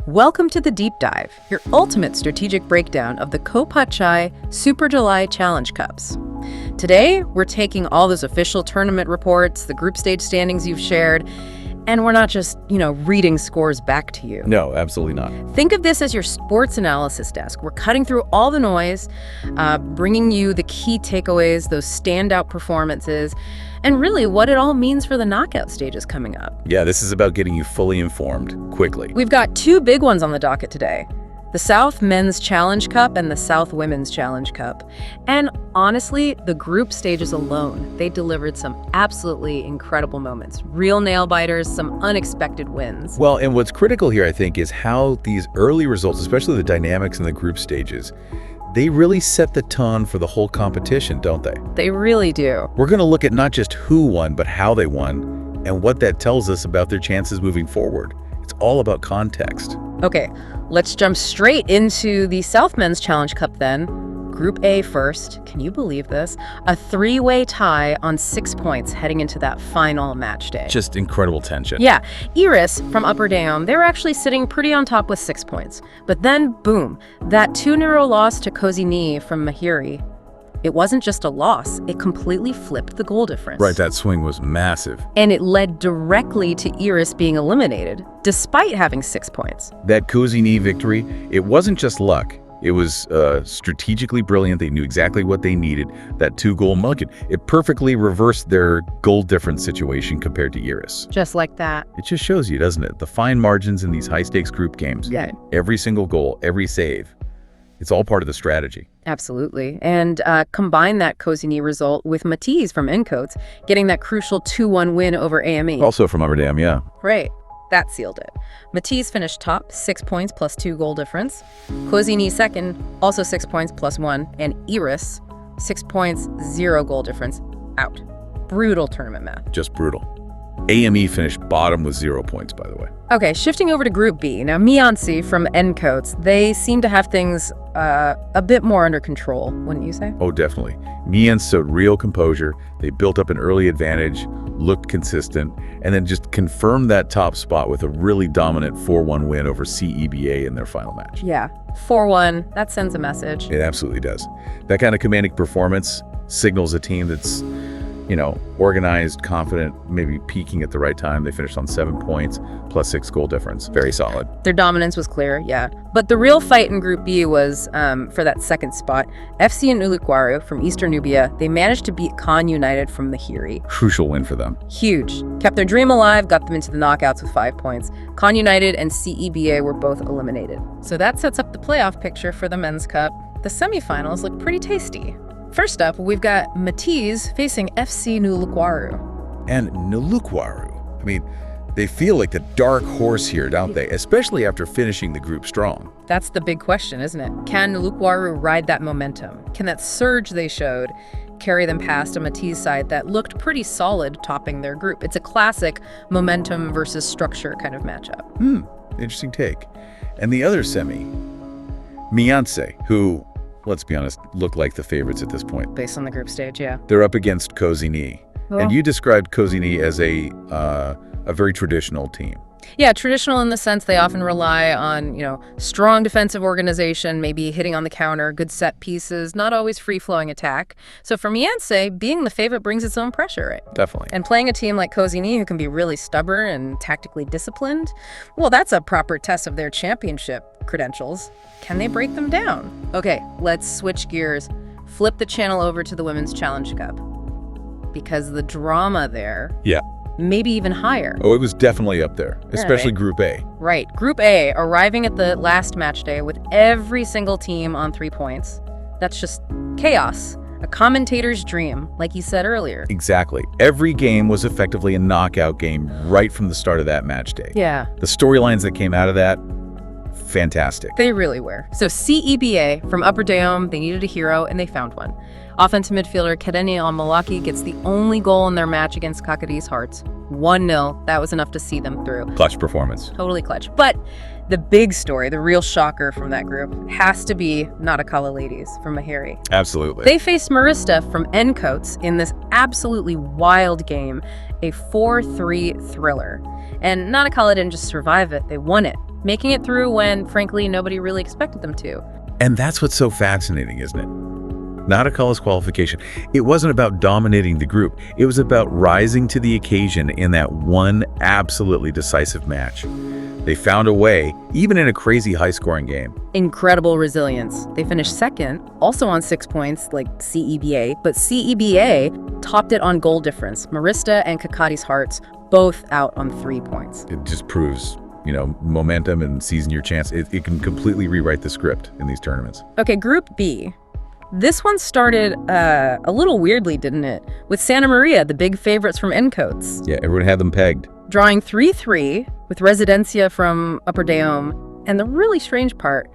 Welcome to the Deep Dive, your ultimate strategic breakdown of the COPACCHAI Super July Challenge Cups. Today, we're taking all those official tournament reports, the group stage standings you've shared, and we're not just, reading scores back to you. No, absolutely not. Think of this as your sports analysis desk. We're cutting through all the noise, bringing you the key takeaways, those standout performances, and really what it all means for the knockout stages coming up. Yeah, this is about getting you fully informed quickly. We've got two big ones on the docket today. The South Men's Challenge Cup and the South Women's Challenge Cup. And honestly, the group stages alone, they delivered some absolutely incredible moments. Real nail-biters, some unexpected wins. Well, and what's critical here, I think, is how these early results, especially the dynamics in the group stages, they really set the tone for the whole competition, don't they? They really do. We're going to look at not just who won, but how they won, and what that tells us about their chances moving forward. It's all about context. Okay, let's jump straight into the South Men's Challenge Cup then. Group A first. Can you believe this? A three-way tie on 6 points heading into that final match day. Just incredible tension. Yeah, Iris from Upper Down, they were actually sitting pretty on top with 6 points. But then, boom, that 2-0 loss to Cozy Knee from Mahiri. It wasn't just a loss, it completely flipped the goal difference. Right, that swing was massive. And it led directly to Iris being eliminated, despite having 6 points. That Cozy Knee victory, it wasn't just luck. It was strategically brilliant. They knew exactly what they needed. That 2-goal mulligan, it perfectly reversed their goal difference situation compared to Iris. Just like that. It just shows you, doesn't it? The fine margins in these high-stakes group games. Yeah. Every single goal, every save. It's all part of the strategy. Absolutely. And combine that Cozy Knee result with Matisse from Encoats getting that crucial 2-1 win over AME. Also from Upper Dam, yeah. Right. That sealed it. Matisse finished top, 6 points plus 2 goal difference. Cozy Knee second, also 6 points plus 1. And Iris, 6 points, 0 goal difference, out. Brutal tournament math. Just brutal. AME finished bottom with 0 points, by the way. Okay, shifting over to Group B. Now, Mianci from Encoats, they seem to have things a bit more under control, wouldn't you say? Oh, definitely. Mian showed real composure. They built up an early advantage, looked consistent, and then just confirmed that top spot with a really dominant 4-1 win over CEBA in their final match. Yeah, 4-1, that sends a message. It absolutely does. That kind of commanding performance signals a team that's, organized, confident, maybe peaking at the right time. They finished on 7 points plus 6 goal difference. Very solid. Their dominance was clear, yeah. But the real fight in Group B was, for that second spot, FC and Ulukwaru from Eastern Nubia. They managed to beat Khan United from Mahiri. Crucial win for them. Huge. Kept their dream alive, got them into the knockouts with 5 points. Khan United and CEBA were both eliminated. So that sets up the playoff picture for the Men's Cup. The semifinals look pretty tasty. First up, we've got Matisse facing FC Nulukwaru. And Nulukwaru, they feel like the dark horse here, don't they? Especially after finishing the group strong. That's the big question, isn't it? Can Nulukwaru ride that momentum? Can that surge they showed carry them past a Matisse side that looked pretty solid topping their group? It's a classic momentum versus structure kind of matchup. Interesting take. And the other semi, Mianci, who, let's be honest, look like the favorites at this point. Based on the group stage, yeah. They're up against Cozy Knee. Well, and you described Cozy Knee as a very traditional team. Yeah, traditional in the sense they often rely on, strong defensive organization, maybe hitting on the counter, good set pieces, not always free-flowing attack. So for Mianci, being the favorite brings its own pressure, right? Definitely. And playing a team like Cozy Knee, who can be really stubborn and tactically disciplined, well, that's a proper test of their championship credentials. Can they break them down? Okay, let's switch gears. Flip the channel over to the Women's Challenge Cup. Because the drama there... Yeah. Maybe even higher. Oh, it was definitely up there, especially Right. Group A. Right. Group A, arriving at the last match day with every single team on 3 points. That's just chaos. A commentator's dream, like you said earlier. Exactly. Every game was effectively a knockout game right from the start of that match day. Yeah. The storylines that came out of that, fantastic. They really were. So CEBA from Upper Dam, they needed a hero, and they found one. Offensive midfielder Kereni Almalaki gets the only goal in their match against Kakadi's Hearts. 1-0. That was enough to see them through. Clutch performance. Totally clutch. But the big story, the real shocker from that group, has to be Natakala Ladies from Mahiri. Absolutely. They faced Marista from Encoats in this absolutely wild game, a 4-3 thriller. And Natakala didn't just survive it, they won it. making it through when, frankly, nobody really expected them to. And that's what's so fascinating, isn't it? Nautica's qualification, it wasn't about dominating the group. It was about rising to the occasion in that one absolutely decisive match. They found a way, even in a crazy high-scoring game. Incredible resilience. They finished second, also on 6 points, like CEBA, but CEBA topped it on goal difference. Marista and Kakati's Hearts both out on 3 points. It just proves, momentum and seizing your chance. It can completely rewrite the script in these tournaments. Okay, Group B. This one started a little weirdly, didn't it? With Santa Maria, the big favorites from Encoats. Yeah, everyone had them pegged. Drawing 3-3 with Residencia from Upper Dayome. And the really strange part,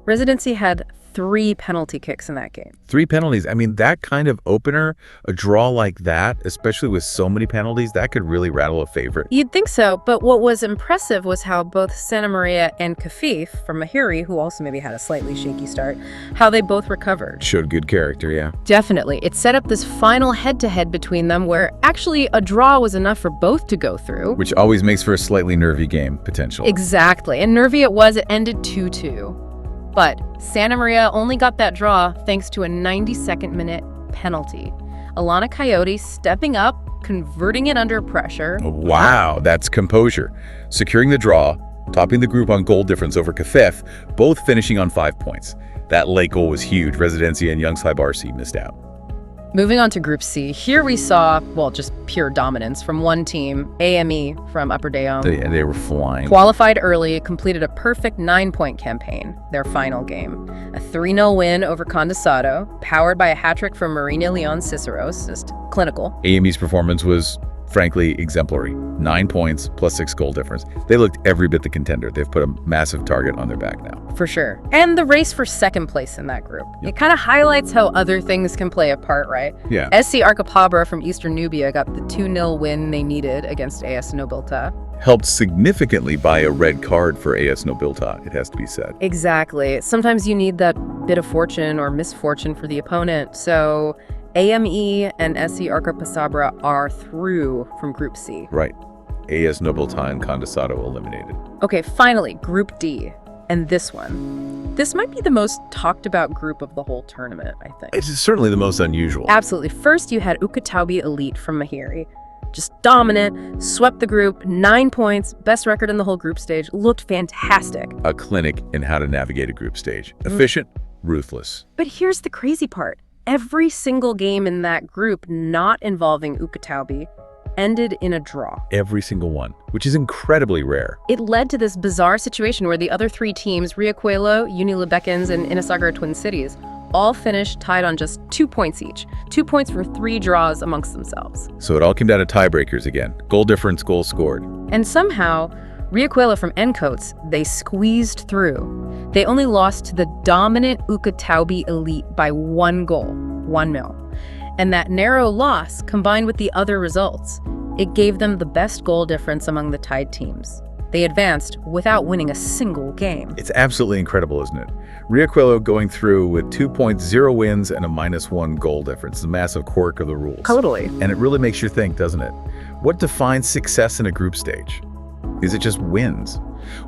Residencia had 3 penalty kicks in that game. 3 penalties. I mean, that kind of opener, a draw like that, especially with so many penalties, that could really rattle a favorite. You'd think so, but what was impressive was how both Santa Maria and Kafif from Mahiri, who also maybe had a slightly shaky start, how they both recovered. Showed good character, yeah. Definitely. It set up this final head-to-head between them where actually a draw was enough for both to go through. Which always makes for a slightly nervy game, potentially. Exactly. And nervy it was. It ended 2-2. But Santa Maria only got that draw thanks to a 92nd minute penalty. Alana Coyote stepping up, converting it under pressure. Wow, that's composure. Securing the draw, topping the group on goal difference over Kafif, both finishing on 5 points. That late goal was huge. Residencia and Young Saibarsi missed out. Moving on to Group C, here we saw, just pure dominance from one team, AME from Upper Dayome. They were flying. Qualified early, completed a perfect 9-point campaign, their final game. A 3-0 win over Condesado, powered by a hat-trick from Marina Leon Ciceros, just clinical. AME's performance was, frankly, exemplary. 9 points plus 6 goal difference. They looked every bit the contender. They've put a massive target on their back now. For sure. And the race for second place in that group. Yep. It kind of highlights how other things can play a part, right? Yeah. SC Arcapabra from Eastern Nubia got the 2-0 win they needed against AS Nobilta. Helped significantly by a red card for AS Nobilta, it has to be said. Exactly. Sometimes you need that bit of fortune or misfortune for the opponent. So AME and SC Arcapabra are through from Group C. Right. AS Nobilta and Condesado eliminated. Okay, finally, Group D. And this one. This might be the most talked about group of the whole tournament, I think. It's certainly the most unusual. Absolutely. First, you had Ukatabi Elite from Mahiri. Just dominant, swept the group, 9 points, best record in the whole group stage, looked fantastic. A clinic in how to navigate a group stage. Efficient, ruthless. But here's the crazy part. Every single game in that group not involving Ukatabi ended in a draw. Every single one, which is incredibly rare. It led to this bizarre situation where the other 3 teams, Riachuelo, Unilebecans, and Inasagar Twin Cities, all finished tied on just 2 points each. 2 points for 3 draws amongst themselves. So it all came down to tiebreakers again. Goal difference, goal scored. And somehow, Riachuelo from Encoats, they squeezed through. They only lost to the dominant Ukatabi Elite by 1 goal, 1-0. And that narrow loss, combined with the other results, it gave them the best goal difference among the tied teams. They advanced without winning a single game. It's absolutely incredible, isn't it? Riachuelo going through with 2 points, 0 wins, and a -1 goal difference. It's a massive quirk of the rules. Totally. And it really makes you think, doesn't it? What defines success in a group stage? Is it just wins?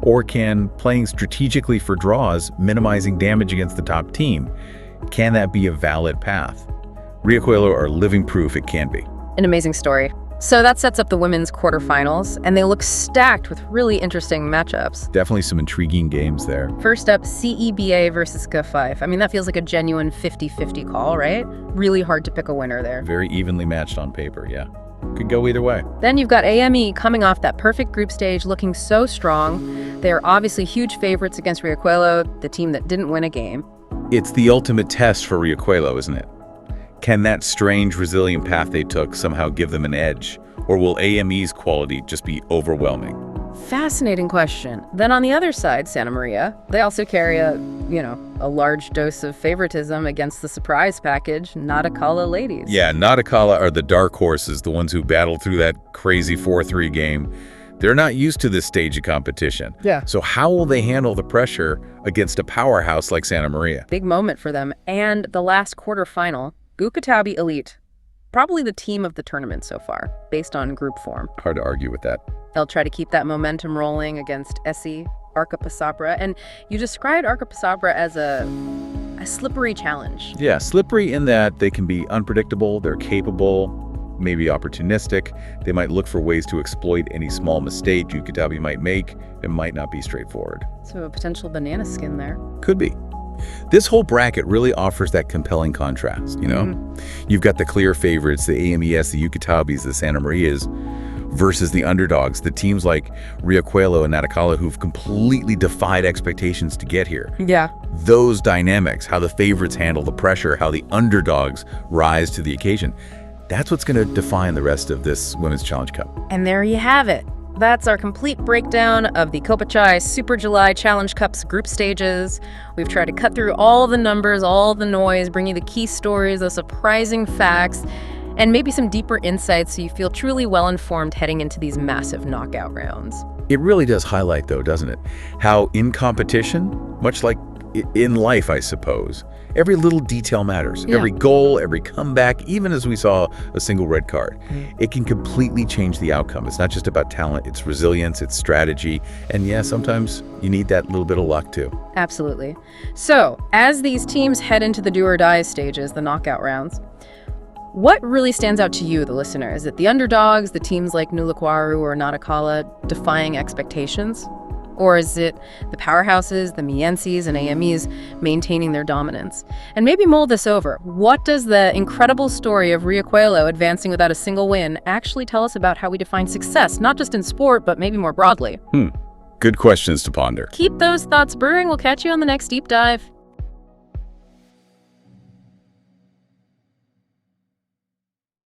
Or can playing strategically for draws, minimizing damage against the top team, can that be a valid path? Riachuelo are living proof it can be. An amazing story. So that sets up the women's quarterfinals, and they look stacked with really interesting matchups. Definitely some intriguing games there. First up, CEBA versus K5. I mean, that feels like a genuine 50-50 call, right? Really hard to pick a winner there. Very evenly matched on paper, yeah. Could go either way. Then you've got AME coming off that perfect group stage, looking so strong. They're obviously huge favorites against Riachuelo, the team that didn't win a game. It's the ultimate test for Riachuelo, isn't it? Can that strange, resilient path they took somehow give them an edge? Or will AME's quality just be overwhelming? Fascinating question. Then on the other side, Santa Maria, they also carry a large dose of favoritism against the surprise package, Nautica's ladies. Yeah, Nautica's are the dark horses, the ones who battled through that crazy 4-3 game. They're not used to this stage of competition. Yeah. So how will they handle the pressure against a powerhouse like Santa Maria? Big moment for them. And the last quarterfinal, Ukatabi Elite probably the team of the tournament so far, based on group form. Hard to argue with that. They'll try to keep that momentum rolling against Essie, Arcapasabra, and you described Arcapasabra as a slippery challenge. Yeah, slippery in that they can be unpredictable, they're capable, maybe opportunistic. They might look for ways to exploit any small mistake Yucatabi might make. It might not be straightforward. So a potential banana skin there. Could be. This whole bracket really offers that compelling contrast, you know? You've got the clear favorites, the AMES, the Yucatabis, the Santa Marias, versus the underdogs, the teams like Riachuelo and Natacala who've completely defied expectations to get here. Yeah. Those dynamics, how the favorites handle the pressure, how the underdogs rise to the occasion, that's what's going to define the rest of this Women's Challenge Cup. And there you have it. That's our complete breakdown of the COPACCHAI Super July Challenge Cup's group stages. We've tried to cut through all the numbers, all the noise, bring you the key stories, the surprising facts, and maybe some deeper insights so you feel truly well-informed heading into these massive knockout rounds. It really does highlight, though, doesn't it? How in competition, much like in life, I suppose, every little detail matters. Yeah. Every goal, every comeback, even as we saw a single red card, it can completely change the outcome. It's not just about talent, it's resilience, it's strategy, and yeah, sometimes you need that little bit of luck too. Absolutely. So, as these teams head into the do-or-die stages, the knockout rounds, what really stands out to you, the listener? Is it the underdogs, the teams like Nulakwaru or Natacala defying expectations? Or is it the powerhouses, the Miensis and AMEs maintaining their dominance? And maybe mull this over. What does the incredible story of Riachuelo advancing without a single win actually tell us about how we define success, not just in sport, but maybe more broadly? Good questions to ponder. Keep those thoughts brewing. We'll catch you on the next deep dive.